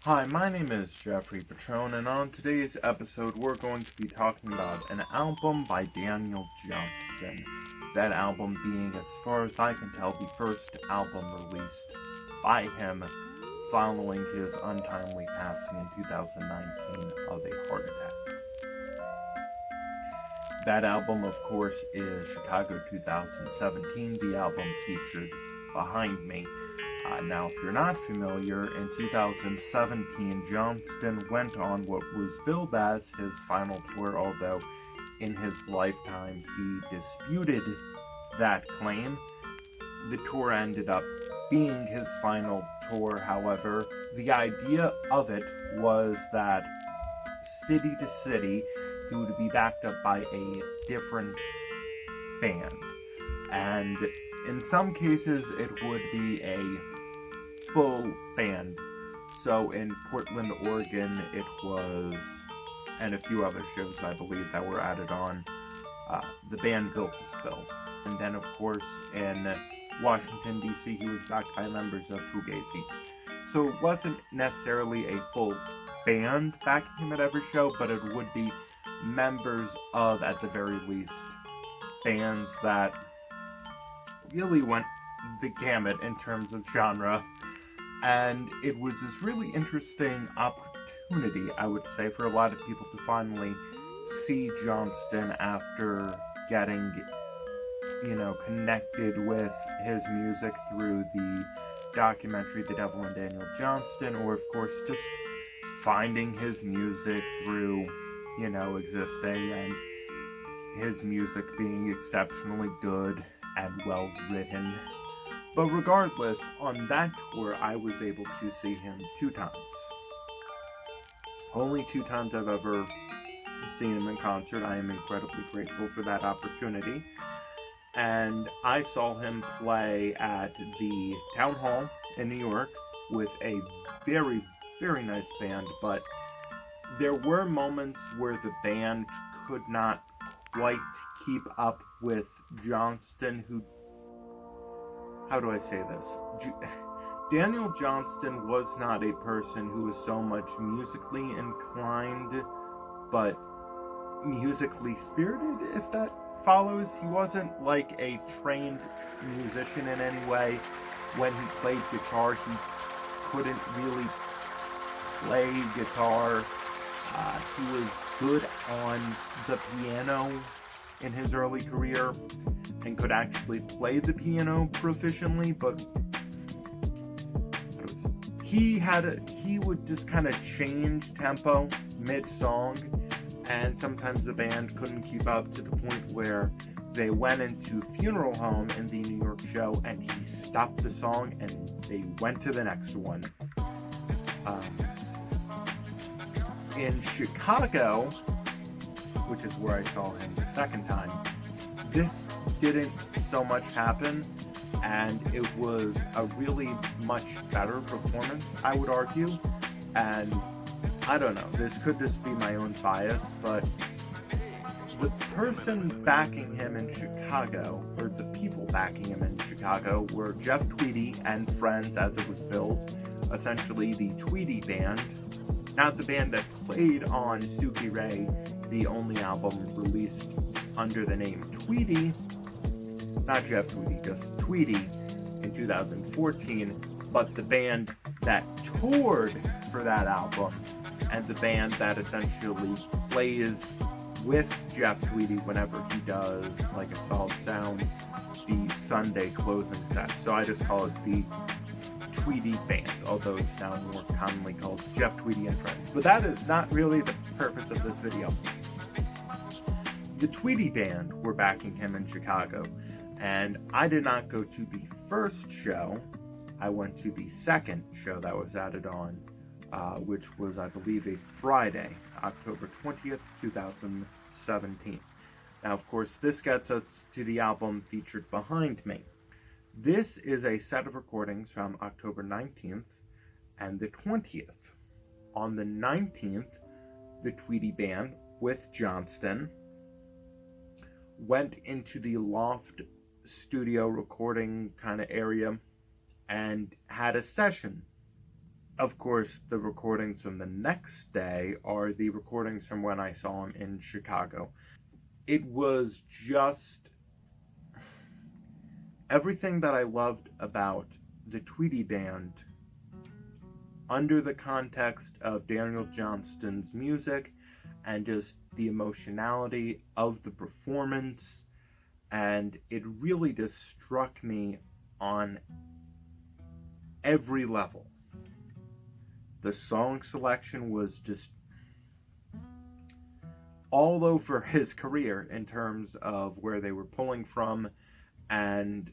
Hi, my name is Jeffrey Patron, and on today's episode we're going to be talking about an album by Daniel Johnston. That album being, as far as I can tell, the first album released by him following his untimely passing in 2019 of a heart attack. That album, of course, is Chicago 2017, the album featured behind me. Now, if you're not familiar, in 2017, Johnston went on what was billed as his final tour, although in his lifetime he disputed that claim. The tour ended up being his final tour, however. The idea of it was that city to city, he would be backed up by a different band. And in some cases, it would be a full band. So in Portland, Oregon, it was, and a few other shows, I believe, that were added on, the band Built to Spill. And then, of course, in Washington, D.C., he was backed by members of Fugazi. So it wasn't necessarily a full band backing him at every show, but it would be members of, at the very least, bands that really went the gamut in terms of genre. And it was this really interesting opportunity, I would say, for a lot of people to finally see Johnston after getting, connected with his music through the documentary The Devil Daniel Johnston, or of course just finding his music through, existing and his music being exceptionally good and well written. But regardless, on that tour, I was able to see him 2 times. Only 2 times I've ever seen him in concert. I am incredibly grateful for that opportunity. And I saw him play at the Town Hall in New York with a very, very nice band, but there were moments where the band could not quite keep up with Johnston, who, how do I say this? Daniel Johnston was not a person who was so much musically inclined, but musically spirited, if that follows. He wasn't like a trained musician in any way. When he played guitar, he couldn't really play guitar. He was good on the piano in his early career and could actually play the piano proficiently, but he would just kind of change tempo mid-song, and sometimes the band couldn't keep up, to the point where they went into Funeral Home in the New York show and he stopped the song and they went to the next one. In Chicago, which is where I saw him the second time, this didn't so much happen, and it was a really much better performance, I would argue. And I don't know, this could just be my own bias, but the person backing him in Chicago, or the people backing him in Chicago, were Jeff Tweedy and friends, as it was billed, essentially the Tweedy Band. Not the band that played on Suki Ray, the only album released under the name Tweedy, not Jeff Tweedy, just Tweedy in 2014, but the band that toured for that album, and the band that essentially plays with Jeff Tweedy whenever he does like a Solid Sound, the Sunday closing set. So I just call it the Tweedy Band, although it's now more commonly called Jeff Tweedy and Friends. But that is not really the purpose of this video. The Tweedy Band were backing him in Chicago, and I did not go to the first show. I went to the second show that was added on, which was, I believe, a Friday, October 20th, 2017. Now, of course, this gets us to the album featured behind me. This is a set of recordings from October 19th and the 20th. On the 19th, the Tweedy Band with Johnston went into the loft studio recording kind of area and had a session Of course, the recordings from the next day are the recordings from when I saw him in Chicago. It was just everything that I loved about the Tweety Band under the context of Daniel Johnston's music and just the emotionality of the performance, and it really just struck me on every level. The song selection was just all over his career in terms of where they were pulling from, and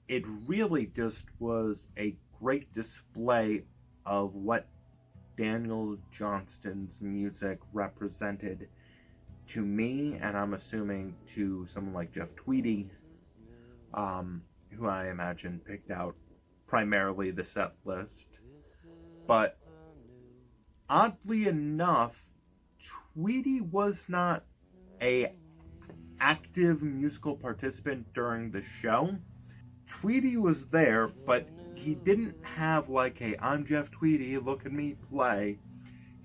it really just was a great display of what Daniel Johnston's music represented to me, and I'm assuming to someone like Jeff Tweedy, who I imagine picked out primarily the set list. But oddly enough, Tweedy was not a active musical participant during the show. Tweedy was there, but he didn't have like a "I'm Jeff Tweedy, look at me play."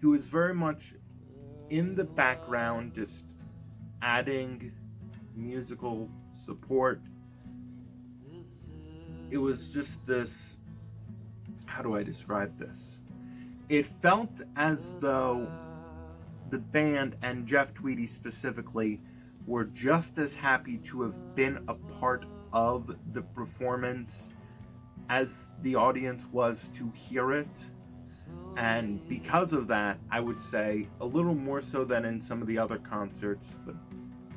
He was very much in the background, just adding musical support. It was just this, how do I describe this? It felt as though the band, and Jeff Tweedy specifically, were just as happy to have been a part of the performance as the audience was to hear it. And because of that, I would say a little more so than in some of the other concerts, but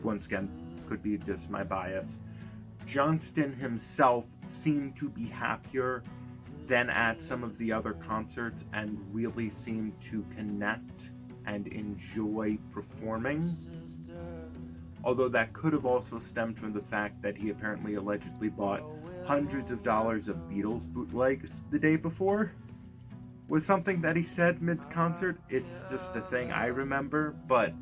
once again, could be just my bias, Johnston himself seemed to be happier than at some of the other concerts and really seemed to connect and enjoy performing. Although that could have also stemmed from the fact that he apparently allegedly bought hundreds of dollars of Beatles bootlegs the day before. Was something that he said mid-concert. It's just a thing I remember, but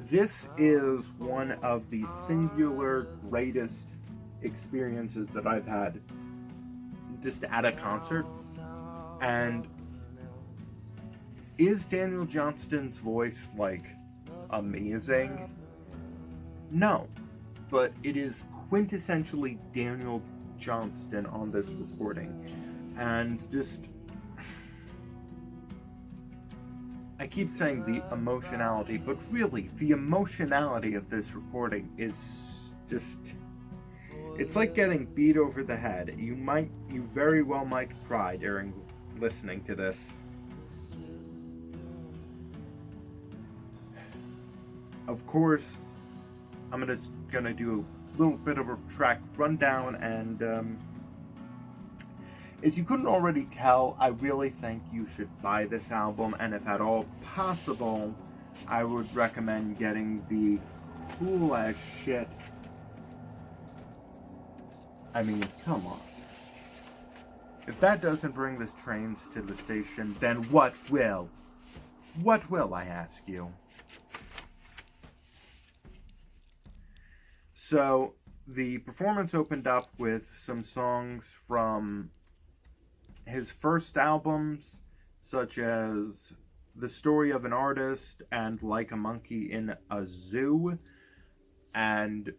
this is one of the singular greatest experiences that I've had just at a concert. And is Daniel Johnston's voice like amazing? No, but it is quintessentially Daniel Johnston on this recording, and just, I keep saying the emotionality, but really the emotionality of this recording is just, it's like getting beat over the head. You very well might cry during listening to this. Of course, I'm gonna do a little bit of a track rundown, and if you couldn't already tell, I really think you should buy this album, and if at all possible, I would recommend getting the cool as shit. I mean, come on. If that doesn't bring the trains to the station, then what will? What will, I ask you? So, the performance opened up with some songs from his first albums, such as The Story of an Artist and Like a Monkey in a Zoo, and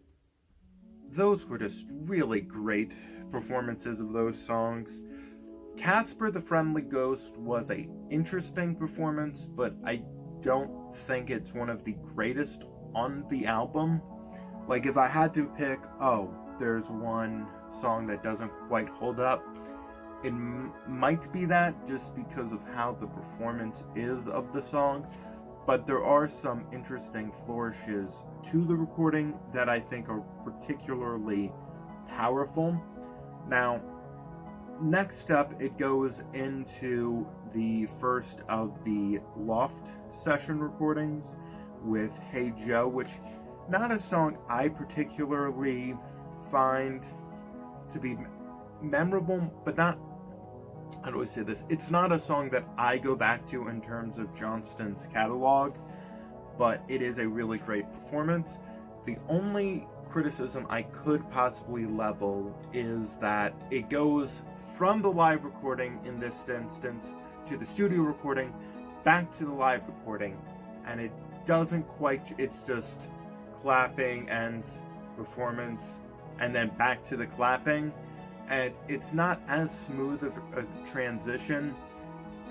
those were just really great performances of those songs. Casper the Friendly Ghost was an interesting performance, but I don't think it's one of the greatest on the album. Like, if I had to pick, there's one song that doesn't quite hold up, it might be that, just because of how the performance is of the song. But there are some interesting flourishes to the recording that I think are particularly powerful. Now, next up, it goes into the first of the Loft session recordings with Hey Joe, which, not a song I particularly find to be memorable, but not, how do I say this? It's not a song that I go back to in terms of Johnston's catalog, but it is a really great performance. The only criticism I could possibly level is that it goes from the live recording in this instance to the studio recording, back to the live recording, and it doesn't quite, it's just clapping and performance, and then back to the clapping, and it's not as smooth of a transition,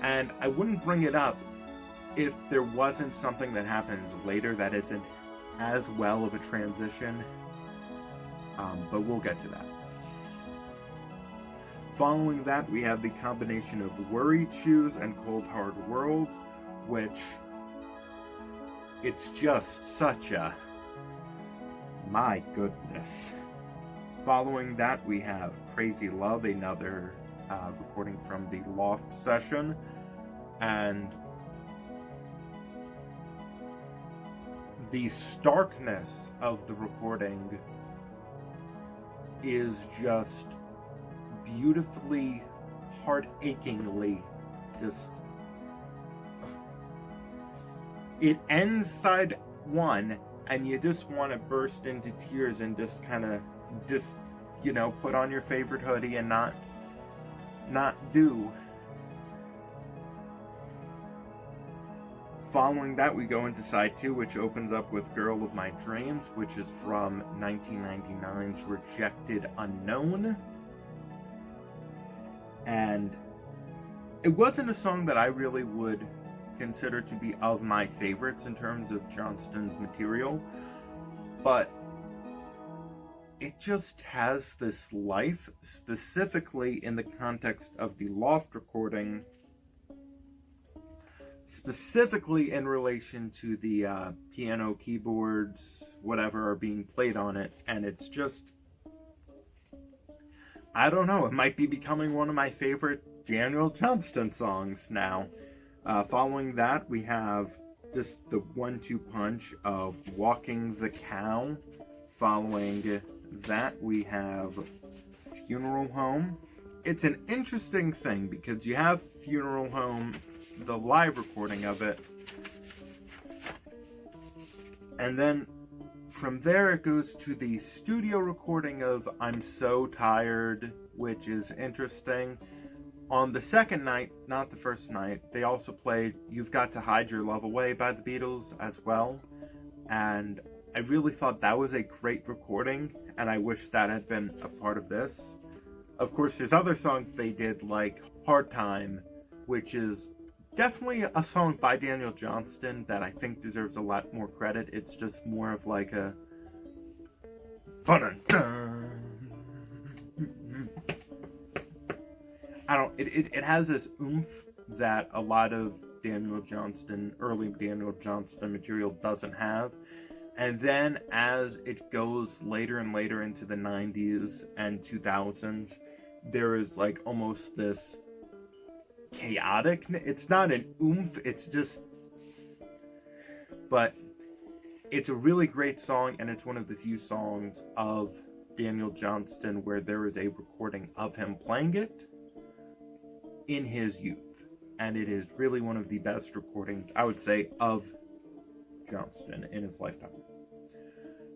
and I wouldn't bring it up if there wasn't something that happens later that isn't as well of a transition, but we'll get to that. Following that, we have the combination of Worried Shoes and Cold Hard World, which it's just such a, my goodness. Following that, we have Crazy Love, another recording from the Loft session, and the starkness of the recording is just beautifully, heart-achingly, just, it ends side one, and you just want to burst into tears and just kind of, just, you know, put on your favorite hoodie and not do. Following that, we go into side two, which opens up with Girl of My Dreams, which is from 1999's Rejected Unknown. And it wasn't a song that I really would consider to be of my favorites in terms of Johnston's material, but it just has this life, specifically in the context of the Loft recording, specifically in relation to the piano, keyboards, whatever are being played on it, and it's just, I don't know, it might be becoming one of my favorite Daniel Johnston songs now. Following that, we have just the 1-2 punch of Walking the Cow. Following that, we have Funeral Home. It's an interesting thing because you have Funeral Home, the live recording of it, and then from there it goes to the studio recording of I'm So Tired, which is interesting. On the second night, not the first night, they also played You've Got to Hide Your Love Away by the Beatles as well, and I really thought that was a great recording, and I wish that had been a part of this. Of course, there's other songs they did, like Hard Time, which is definitely a song by Daniel Johnston that I think deserves a lot more credit. It's just more of like a it has this oomph that a lot of Daniel Johnston, early Daniel Johnston material doesn't have. And then as it goes later and later into the 90s and 2000s, there is like almost this chaotic, it's not an oomph, it's just, but it's a really great song, and it's one of the few songs of Daniel Johnston where there is a recording of him playing it in his youth, and it is really one of the best recordings, I would say, of Johnston in his lifetime.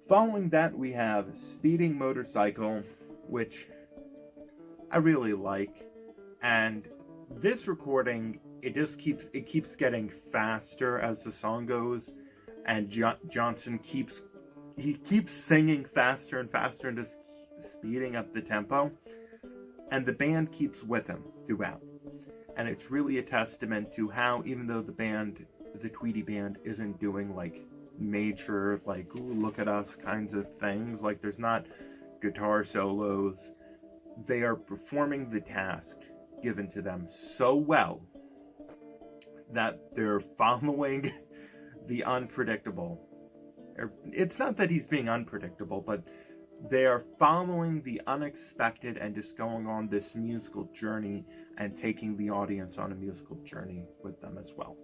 Following that, we have Speeding Motorcycle, which I really like, and this recording, it keeps getting faster as the song goes, and Johnston keeps singing faster and faster and just speeding up the tempo, and the band keeps with him throughout. And it's really a testament to how, even though the Tweedy Band isn't doing like major, like, ooh, look at us kinds of things, like there's not guitar solos, they are performing the task given to them so well that they're following the unpredictable. It's not that he's being unpredictable, but they are following the unexpected and just going on this musical journey and taking the audience on a musical journey with them as well.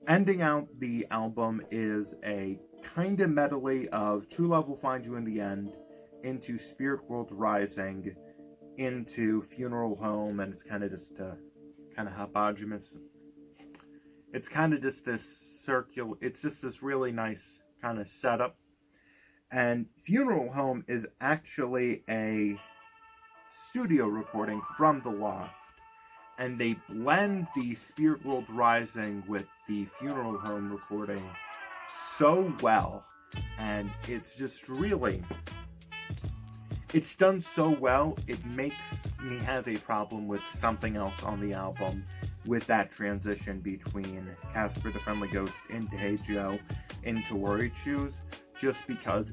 Ending out the album is a kind of medley of True Love Will Find You in the End, into Spirit World Rising, into Funeral Home, and it's kind of just kind of homogeneous. It's kind of just this circular, it's just this really nice kind of setup. And Funeral Home is actually a studio recording from the loft, and they blend the Spirit World Rising with the Funeral Home recording so well, and it's just really, it's done so well, it makes me have a problem with something else on the album, with that transition between Casper the Friendly Ghost into Hey Joe into Worried Shoes, just because,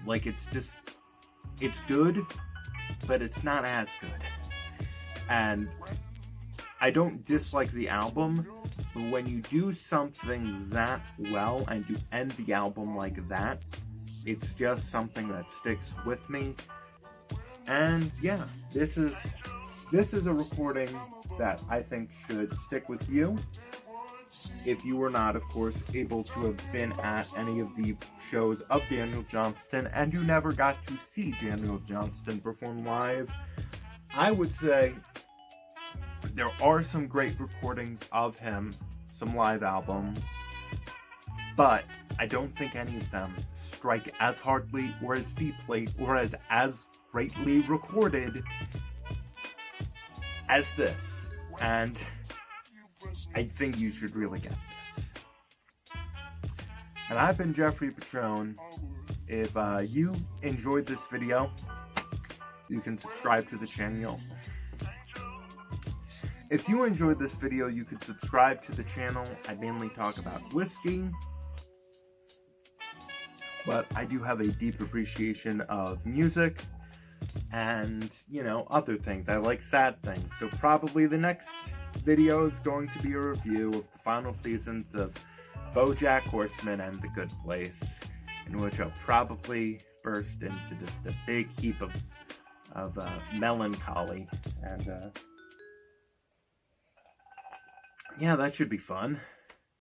like, it's good, but it's not as good. And I don't dislike the album, but when you do something that well and you end the album like that, it's just something that sticks with me. And yeah, this is a recording that I think should stick with you. If you were not, of course, able to have been at any of the shows of Daniel Johnston, and you never got to see Daniel Johnston perform live, I would say there are some great recordings of him, some live albums, but I don't think any of them strike as hardly or as deeply or as greatly recorded as this. And I think you should really get this. And I've been Jeffrey Patron. If you enjoyed this video, you can subscribe to the channel. If you enjoyed this video, you could subscribe to the channel. I mainly talk about whiskey, but I do have a deep appreciation of music and, you know, other things. I like sad things. So probably the next video is going to be a review of the final seasons of BoJack Horseman and The Good Place, in which I'll probably burst into just a big heap of melancholy. And yeah, that should be fun.